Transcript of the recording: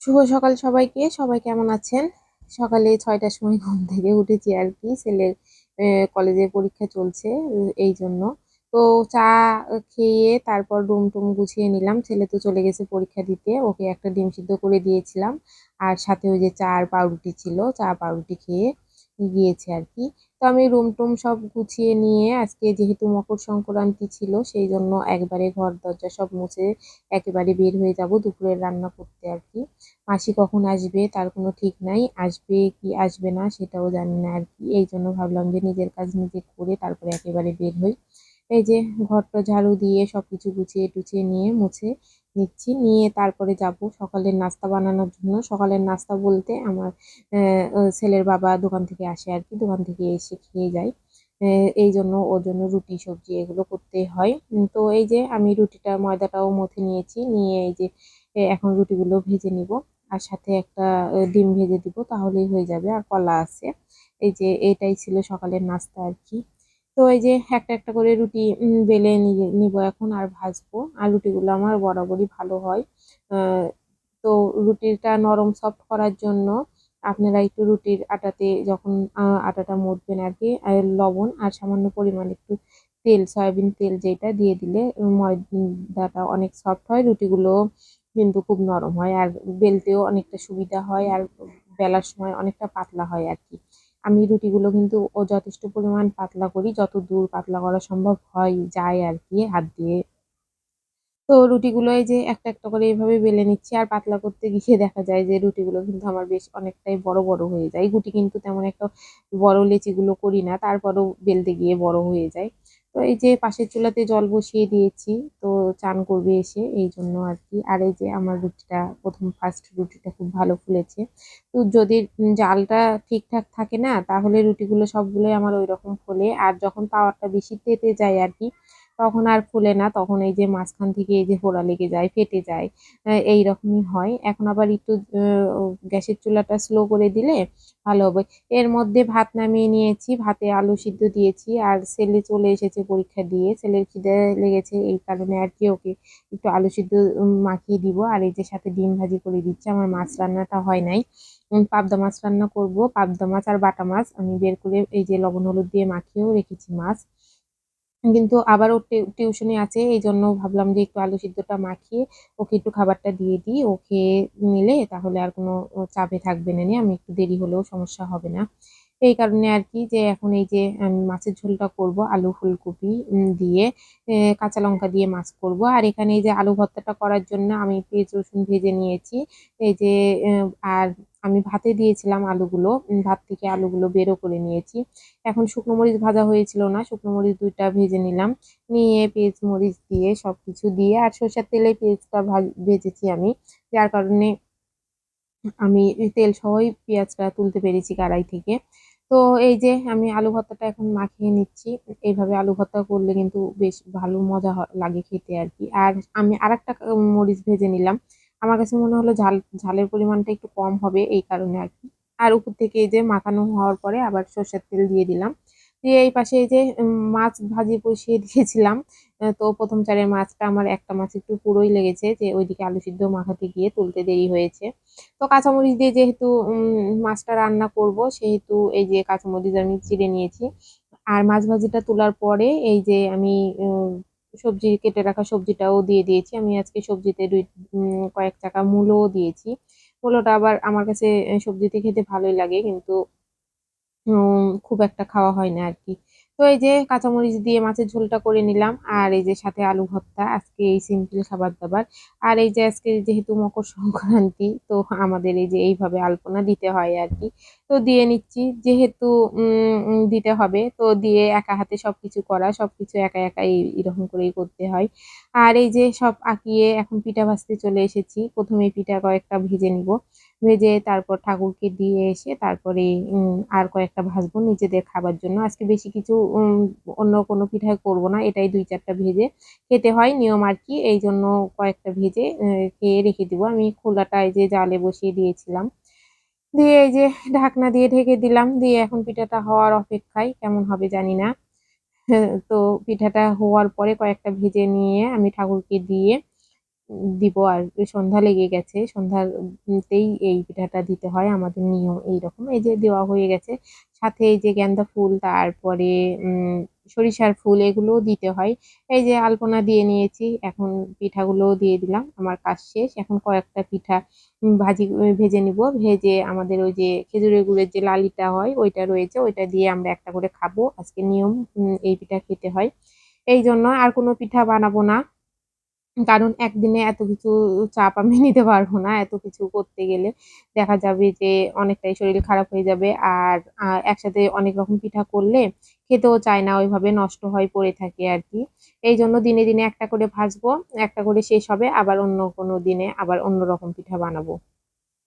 শুভ সকাল সবাইকে। সবাই কেমন আছেন? সকালে ৬টার সময় ঘুম থেকে উঠেছি আরকি। ছেলের কলেজে পরীক্ষা চলছে এইজন্য। তো চা খেয়ে তারপর রুম-টুম গুছিয়ে নিলাম। ছেলে তো চলে গেছে পরীক্ষা দিতে। ওকে একটা ডিম সিদ্ধ করে দিয়েছিলাম। আর সাথে ওই যে চা আর পাউরুটি ছিল, চা পাউরুটি খেয়ে গিয়েছে আরকি। তো আমি রুম-টুম সব গুছিয়ে নিয়ে আজকে যেহেতু মকর সংক্রান্তি ছিল সেইজন্য একবারে ঘর দরজা সব মুছে একেবারে বের হয়ে যাব দুপুরের রান্না করতে আরকি। মাসি কখন আসবে তার কোনো ঠিক নাই। আসবে কি আসবে না সেটাও জানি না আরকি। এইজন্য ভাবলাম যে নিজের কাজ নিজে করে তারপরে একেবারে বের হই। এই যে ঘরটা ঝাড়ু দিয়ে সবকিছু গুছিয়ে-টুছিয়ে নিয়ে মুছে নিচ্ছি। নিয়ে তারপরে যাব সকালের নাস্তা বানানোর জন্য। সকালের নাস্তা বলতে আমার অ্যা ছেলের বাবা দোকান থেকে আসে আরকি। দোকান থেকে এসে খেয়ে যায়। এইজন্য ওর জন্য রুটি, সবজি এগুলো করতেই হয়। তো এই যে আমি ময়দাটাও মথে নিয়েছি। নিয়ে এই যে এখন রুটিগুলো ভেজে নিব। আর সাথে একটা ডিম ভেজে দিব তাহলেই হয়ে যাবে। আর কলা আছে। এই যে এটাই ছিল সকালের নাস্তা আরকি। তো এই যে একটা করে রুটি বেলে নিব এখন আর ভাজবো। আর রুটিগুলো আমার বরাবরই ভালো হয়। আ তো রুটিটা নরম সফট করার জন্য আপনারা একটু রুটির আটাতে যখন আটাটা মথবেন আরকি লবণ আর সামান্য পরিমাণে একটু তেল, সয়াবিন তেল যেটা দিয়ে দিলে ময়দাটা অনেক সফট হয়। রুটিগুলোও কিন্তু খুব নরম হয়। আর বেলতেও অনেকটা সুবিধা হয়। আর বেলার সময় অনেকটা পাতলা হয় আরকি। আমি রুটিগুলো কিন্তু যথেষ্ট পরিমাণ পাতলা করি। যতদূর পাতলা করা সম্ভব যায় আরকি হাত দিয়ে। তো রুটিগুলো এই যে একটা করে এভাবে বেলে নিচ্ছি। আর পাতলা করতে গিয়ে দেখা যায় যে রুটিগুলো কিন্তু আমার বেশ অনেকটাই বড় হয়ে যায়। রুটি কিন্তু তেমন একটা বড় লেচিগুলো করি না। তারপরেও বেলতে গিয়ে বড় হয়ে যায়। তো এই যে পাশের চুলাতে জল বসিয়ে দিয়েছি। তো চান করবে এসে এইজন্য আরকি। আর এই যে আমার ফার্স্ট রুটিটা খুব ভালো ফুলেছে। তো যদি জালটা ঠিকঠাক থাকে না তাহলে রুটিগুলো সবগুলোই আমার ঐরকম ফোলে। আর যখন তাওয়াটা বেশি তেতে যায় আরকি তখন আর ফুলে না। তখন এই যে মাঝখান থেকে এই যে ফোড়া লেগে যায়, ফেটে যায়। এইরকমই হয়। এখন আবার একটু গ্যাসের চুলাটা স্লো করে দিলে ভালো হবে। এর মধ্যে ভাত নামিয়ে নিয়েছি। ভাতে আলু সিদ্ধ দিয়েছি। আর ছেলে চলে এসেছে পরীক্ষা দিয়ে। ছেলের খিদে লেগেছে এই কারণে আরকি ওকে একটু আলু সিদ্ধ মাখিয়ে দিব। আর এই যে সাথে ডিম ভাজি করে দিচ্ছি। আমার মাছ রান্নাটা হয় নাই। পাবদা মাছ রান্না করব। পাবদা মাছ আর বাটা মাছ আমি বের করে এই যে লবণ হলুদ দিয়ে মাখিয়েও রেখেছি মাছ। কিন্তু আবার ওর টিউশনি আছে এইজন্য ভাবলাম যে একটু আলু সিদ্ধটা মাখিয়ে ওকে একটু খাবারটা দিয়ে দিই। ও খেয়ে নিলে তাহলে আর কোনো চাপে থাকবে না। আমি একটু দেরি হলেও সমস্যা হবে না। এই কারণে আরকি যে এখন এই যে আমি মাছের ঝোলটা করব আলু ফুলকপি দিয়ে কাঁচা লঙ্কা দিয়ে মাছ করব। আর এখানে এই যে আলু ভর্তাটা করার জন্য আমি পেঁয়াজ রসুন ভেজে নিয়েছি। এই যে আর আমি ভাতে দিয়েছিলাম আলুগুলো। ভাত থেকে আলুগুলো বেরও করে নিয়েছি। এখন শুকনো মরিচ ভাজা হয়েছিল না। শুকনো মরিচ ২ টা ভেজে নিলাম। নিয়ে পেঁয়াজ মরিচ দিয়ে সবকিছু দিয়ে আর সরিষার তেলে পেঁয়াজটা ভেজেছি আমি। যার কারণে আমি তেল সহই পেঁয়াজটা তুলতে পেরেছি কড়াই থেকে। তো এই যে আমি আলু ভর্তাটা এখন মাখিয়ে নিচ্ছি। এইভাবে আলু ভর্তা করলে কিন্তু বেশ ভালো মজা লাগে খেতে আরকি। আর আমি আরেকটা মরিচ ভেজে নিলাম। আমার কাছে মনে হলো ঝালের পরিমাণটা একটু কম হবে এই কারণে আরকি। আর উপর থেকে এই যে মাখানো হওয়ার পরে আবার সরষের তেল দিয়ে দিলাম। দিয়ে এই পাশে এই যে মাছ ভাজি বসিয়ে দিয়েছিলাম। তো ১ম চারের মাছটা আমার একটা মাছ একটু পুড়োই লেগেছে যে ওইদিকে আলু সিদ্ধ মাখাতে গিয়ে তুলতে দেরি হয়েছে। তো কাঁচামরিচ দিয়ে যেহেতু মাছটা রান্না করব সেহেতু এই যে কাঁচামরিচ আমি চিড়ে নিয়েছি। আর মাছ ভাজিটা তোলার পরে এই যে আমি সবজি কেটে রাখা সবজিটাও দিয়ে দিয়েছি। আমি আজকে সবজিতে কয়েক চাকা মূলোও দিয়েছি। মূলোটা আবার আমার কাছে সবজিতে খেতে ভালোই লাগে কিন্তু খুব একটা খাওয়া হয় না আরকি। তো এই যে কাঁচামরিচ দিয়ে মাছের ঝোলটা করে নিলাম। আর এই যে সাথে আলু ভর্তা। আজকে এই সিম্পল খাবার-দাবার। আর এই যে আজকে যেহেতু মকর সংক্রান্তি তো আমাদের এই যে এইভাবে আলপনা দিতে হয় আরকি। তো দিয়ে নিচ্ছি। যেহেতু উম উম দিতে হবে তো দিয়ে একা হাতে সবকিছু করা, সবকিছু একা এরকম করেই করতে হয়। আর এই যে সব আঁকিয়ে এখন পিঠা ভাজতে চলে এসেছি। ১ম এই পিঠা কয়েকটা ভেজে নিব। ভেজে তারপর ঠাকুরকে দিয়ে এসে তারপরে আর কয়েকটা ভাজবো নিজেদের খাবার জন্য। আজকে বেশি কিছু অন্য কোনো পিঠা করব না। এটাই ২-৪ টা ভেজে খেতে হয় নিয়ম আরকি। এইজন্য কয়েকটা ভেজে খেয়ে রেখে দিব। আমি খোলাটা এই যে জালে বসিয়ে দিয়েছিলাম। দিয়ে এই যে ঢাকনা দিয়ে ঢেকে দিলাম। দিয়ে এখন পিঠাটা হওয়ার অপেক্ষায়। কেমন হবে জানি না। তো পিঠাটা হওয়ার পরে কয়েকটা ভেজে নিয়ে আমি ঠাকুরকে দিয়ে দিব আর সন্ধ্যা লেগে গেছে। সন্ধ্যার তেই এই পিঠাটা দিতে হয়। আমাদের নিয়ম এইরকম। এই যে দেওয়া হয়ে গেছে। সাথে এই যে গেন্দা ফুল, তারপরে সরিষার ফুল এগুলোও দিতে হয়। এই যে আলপনা দিয়ে নিয়েছি। এখন পিঠাগুলোও দিয়ে দিলাম। আমার কাজ শেষ। এখন কয়েকটা পিঠা ভেজে নিব। ভেজে আমাদের ওই যে খেজুরের গুড়ের যে লালিটা হয় ওইটা রয়েছে। ওইটা দিয়ে আমরা একটা করে খাবো। আজকে নিয়ম এই পিঠা খেতে হয়। এইজন্য আর কোনো পিঠা বানাবো না। কারণ একদিনে এত কিছু চাপ আমি নিতে পারবো না। এত কিছু করতে গেলে দেখা যাবে যে অনেকটাই শরীর খারাপ হয়ে যাবে। আর একসাথে অনেক রকম পিঠা করলে খেতেও চায় না, ওইভাবে নষ্ট হয়ে পড়ে থাকে আরকি। এইজন্য দিনে, দিনে একটা করে ভাজবো, একটা করে শেষ হবে, আবার অন্য কোনো দিনে আবার অন্য রকম পিঠা বানাবো।